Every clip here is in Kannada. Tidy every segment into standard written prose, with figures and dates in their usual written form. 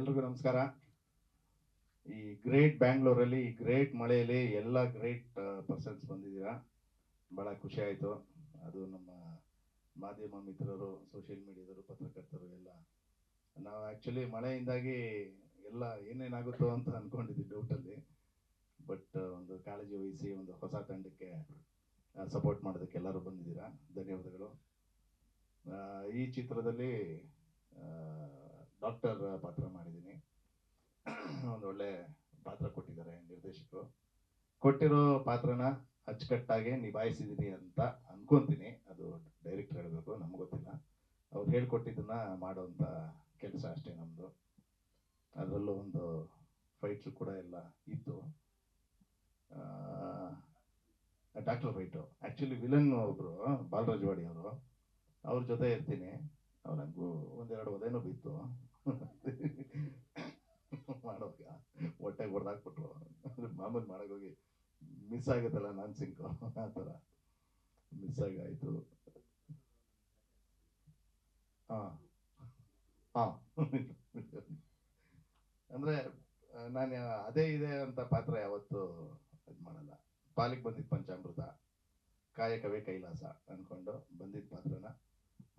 ಎಲ್ರಿಗೂ ನಮಸ್ಕಾರ. ಈ ಗ್ರೇಟ್ ಬ್ಯಾಂಗ್ಳೂರಲ್ಲಿ ಗ್ರೇಟ್ ಮಳೆಯಲ್ಲಿ ಎಲ್ಲ ಗ್ರೇಟ್ ಪರ್ಸನ್ಸ್ ಬಂದಿದ್ದೀರಾ. ಭಾಳ ಖುಷಿ ಆಯಿತು. ಅದು ನಮ್ಮ ಮಾಧ್ಯಮ ಮಿತ್ರರು, ಸೋಷಿಯಲ್ ಮೀಡಿಯಾದವರು, ಪತ್ರಕರ್ತರು ಎಲ್ಲ. ನಾವು ಆ್ಯಕ್ಚುಲಿ ಮಳೆಯಿಂದಾಗಿ ಎಲ್ಲ ಏನೇನಾಗುತ್ತೋ ಅಂತ ಅಂದ್ಕೊಂಡಿದ್ವಿ ಡೌಟಲ್ಲಿ. ಬಟ್ ಒಂದು ಕಾಳಜಿ ವಹಿಸಿ ಒಂದು ಹೊಸ ತಂಡಕ್ಕೆ ಸಪೋರ್ಟ್ ಮಾಡೋದಕ್ಕೆ ಎಲ್ಲರೂ ಬಂದಿದ್ದೀರಾ. ಧನ್ಯವಾದಗಳು. ಈ ಚಿತ್ರದಲ್ಲಿ ಡಾಕ್ಟರ್ ಪಾತ್ರ ಮಾಡಿದ್ದೀನಿ. ಒಂದು ಒಳ್ಳೆ ಪಾತ್ರ ಕೊಟ್ಟಿದ್ದಾರೆ ನಿರ್ದೇಶಕರು. ಕೊಟ್ಟಿರೋ ಪಾತ್ರನ ಅಚ್ಚುಕಟ್ಟಾಗಿ ನಿಭಾಯಿಸಿದ್ದೀನಿ ಅಂತ ಅನ್ಕೊಂತೀನಿ. ಅದು ಡೈರೆಕ್ಟರ್ ಹೇಳಬೇಕು, ನಮ್ಗೆ ಗೊತ್ತಿಲ್ಲ. ಅವ್ರು ಹೇಳ್ಕೊಟ್ಟಿದ್ದನ್ನ ಮಾಡೋವಂಥ ಕೆಲಸ ಅಷ್ಟೇ ನಮ್ಮದು. ಅದರಲ್ಲೂ ಒಂದು ಫೈಟ್ಸು ಕೂಡ ಎಲ್ಲ ಇತ್ತು. ಡಾಕ್ಟರ್ ಫೈಟು ಆ್ಯಕ್ಚುಲಿ ವಿಲನ್ ಒಬ್ಬರು ಬಾಲರಾಜವಾಡಿ ಅವರು, ಅವ್ರ ಜೊತೆ ಇರ್ತೀನಿ. ಅವ್ರಂಗೂ ಒಂದೆರಡು ಒದೇನೋ ಬಿತ್ತು ಮಾಡೋವಾಗ ಹೊಟ್ಟೆಗೆ ಹೊಡೆದಾಕ್ಬಿಟ್ರು. ಮಾಮೂಲಿ ಮಾಡೋಕ್ಕೋಗಿ ಮಿಸ್ ಆಗುತ್ತಲ್ಲ, ನಾನು ಸಿಂಕು ಆ ಥರ ಮಿಸ್ ಆಗಾಯಿತು. ಹಾಂ ಹಾಂ ಅಂದರೆ ನಾನು ಅದೇ ಇದೆ ಅಂತ ಪಾತ್ರ ಯಾವತ್ತೂ ಇದು ಮಾಡಲ್ಲ. ಪಾಲಿಗೆ ಬಂದಿದ್ದ ಪಂಚಾಮೃತ, ಕಾಯಕವೇ ಕೈಲಾಸ ಅಂದ್ಕೊಂಡು ಬಂದಿದ್ದ ಪಾತ್ರನ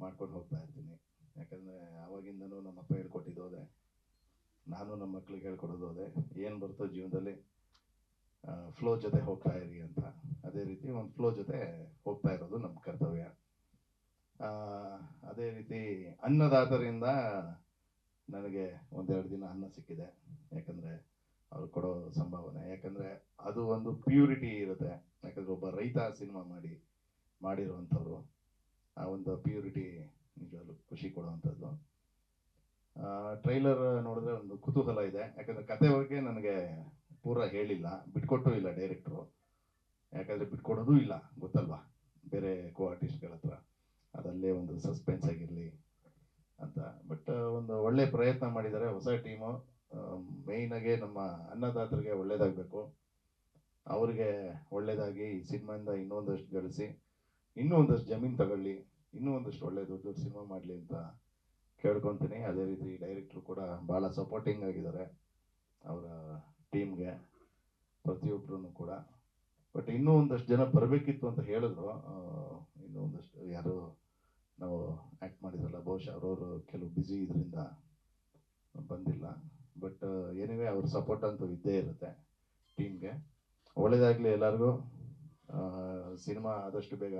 ಮಾಡ್ಕೊಂಡು ಹೋಗ್ತಾ ಇರ್ತೀನಿ. ಯಾಕಂದರೆ ಆವಾಗಿಂದನೂ ನಮ್ಮಪ್ಪ ಹೇಳ್ಕೊಟ್ಟಿದ್ದೋದೆ, ನಾನು ನಮ್ಮ ಮಕ್ಳಿಗೆ ಹೇಳ್ಕೊಡೋದು ಅದೇ, ಏನು ಬರ್ತೋ ಜೀವನದಲ್ಲಿ ಫ್ಲೋ ಜೊತೆ ಹೋಗ್ತಾ ಇರಿ ಅಂತ. ಅದೇ ರೀತಿ ಒಂದು ಫ್ಲೋ ಜೊತೆ ಹೋಗ್ತಾ ಇರೋದು ನಮ್ಮ ಕರ್ತವ್ಯ. ಅದೇ ರೀತಿ ಅನ್ನದಾತರಿಂದ ನನಗೆ ಒಂದೆರಡು ದಿನ ಅನ್ನ ಸಿಕ್ಕಿದೆ. ಯಾಕಂದರೆ ಅವ್ರು ಕೊಡೋ ಸಂಭಾವನೆ, ಯಾಕಂದರೆ ಅದು ಒಂದು ಪ್ಯೂರಿಟಿ ಇರುತ್ತೆ. ಯಾಕಂದರೆ ಒಬ್ಬ ರೈತ ಸಿನಿಮಾ ಮಾಡಿರುವಂಥವ್ರು, ಆ ಒಂದು ಪ್ಯೂರಿಟಿ ನಿಜವಾಗ್ಲೂ ಖುಷಿ ಕೊಡುವಂಥದ್ದು. ಟ್ರೈಲರ್ ನೋಡಿದ್ರೆ ಒಂದು ಕುತೂಹಲ ಇದೆ. ಯಾಕಂದರೆ ಕತೆ ಬಗ್ಗೆ ನನಗೆ ಪೂರ ಹೇಳಿಲ್ಲ, ಬಿಟ್ಕೊಟ್ಟು ಇಲ್ಲ ಡೈರೆಕ್ಟ್ರು. ಯಾಕಂದರೆ ಬಿಟ್ಕೊಡೋದು ಇಲ್ಲ, ಗೊತ್ತಲ್ವಾ ಬೇರೆ ಕೋ ಆರ್ಟಿಸ್ಟ್ಗಳ ಹತ್ರ. ಅದಲ್ಲೇ ಒಂದು ಸಸ್ಪೆನ್ಸ್ ಆಗಿರಲಿ ಅಂತ. ಬಟ್ ಒಂದು ಒಳ್ಳೆ ಪ್ರಯತ್ನ ಮಾಡಿದ್ದಾರೆ ಹೊಸ ಟೀಮು. ಮೇಯ್ನಾಗೆ ನಮ್ಮ ಅನ್ನದಾತರಿಗೆ ಒಳ್ಳೇದಾಗಬೇಕು, ಅವ್ರಿಗೆ ಒಳ್ಳೇದಾಗಿ ಈ ಸಿನಿಮಾಯಿಂದ ಇನ್ನೊಂದಷ್ಟು ಗಳಿಸಿ, ಇನ್ನೂ ಒಂದಷ್ಟು ಜಮೀನು ತಗೊಳ್ಳಿ, ಇನ್ನೂ ಒಂದಷ್ಟು ಒಳ್ಳೆ ದೊಡ್ಡ ದೊಡ್ಡ ಸಿನಿಮಾ ಮಾಡಲಿ ಅಂತ ಕೇಳ್ಕೊತೀನಿ. ಅದೇ ರೀತಿ ಡೈರೆಕ್ಟ್ರು ಕೂಡ ಭಾಳ ಸಪೋರ್ಟಿಂಗ್ ಆಗಿದ್ದಾರೆ ಅವರ ಟೀಮ್ಗೆ, ಪ್ರತಿಯೊಬ್ಬರೂ ಕೂಡ. ಬಟ್ ಇನ್ನೂ ಒಂದಷ್ಟು ಜನ ಬರಬೇಕಿತ್ತು ಅಂತ ಹೇಳಿದ್ರು. ಇನ್ನೂ ಒಂದಷ್ಟು ಯಾರು ನಾವು ಆ್ಯಕ್ಟ್ ಮಾಡಿದ್ರಲ್ಲ, ಬಹುಶಃ ಅವರು ಕೆಲವು ಬ್ಯುಸಿ ಇದರಿಂದ ಬಂದಿಲ್ಲ. ಬಟ್ ಏನಿವೆ ಅವ್ರ ಸಪೋರ್ಟ್ ಅಂತೂ ಇದ್ದೇ ಇರುತ್ತೆ ಟೀಮ್ಗೆ. ಒಳ್ಳೇದಾಗಲಿ ಎಲ್ಲರಿಗೂ. ಸಿನಿಮಾ ಆದಷ್ಟು ಬೇಗ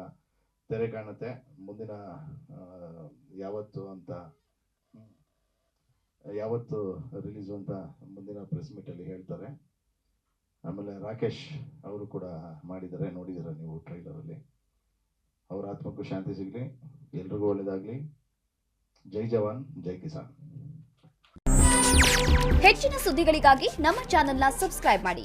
ತೆರೆ ಕಾಣುತ್ತೆ. ಮುಂದಿನ ಯಾವತ್ತು ರಿಲೀಸು ಅಂತ ಮುಂದಿನ ಪ್ರೆಸ್ ಮೀಟಲ್ಲಿ ಹೇಳ್ತಾರೆ. ಆಮೇಲೆ ರಾಕೇಶ್ ಅವರು ಕೂಡ ಮಾಡಿದ್ದಾರೆ, ನೋಡಿದ್ದೀರ ನೀವು ಟ್ರೈಲರಲ್ಲಿ. ಅವ್ರ ಆತ್ಮಕ್ಕೂ ಶಾಂತಿ ಸಿಗಲಿ, ಎಲ್ರಿಗೂ ಒಳ್ಳೇದಾಗಲಿ. ಜೈ ಜವಾನ್, ಜೈ ಕಿಸಾನ್. ಹೆಚ್ಚಿನ ಸುದ್ದಿಗಳಿಗಾಗಿ ನಮ್ಮ ಚಾನೆಲ್ನ ಸಬ್ಸ್ಕ್ರೈಬ್ ಮಾಡಿ.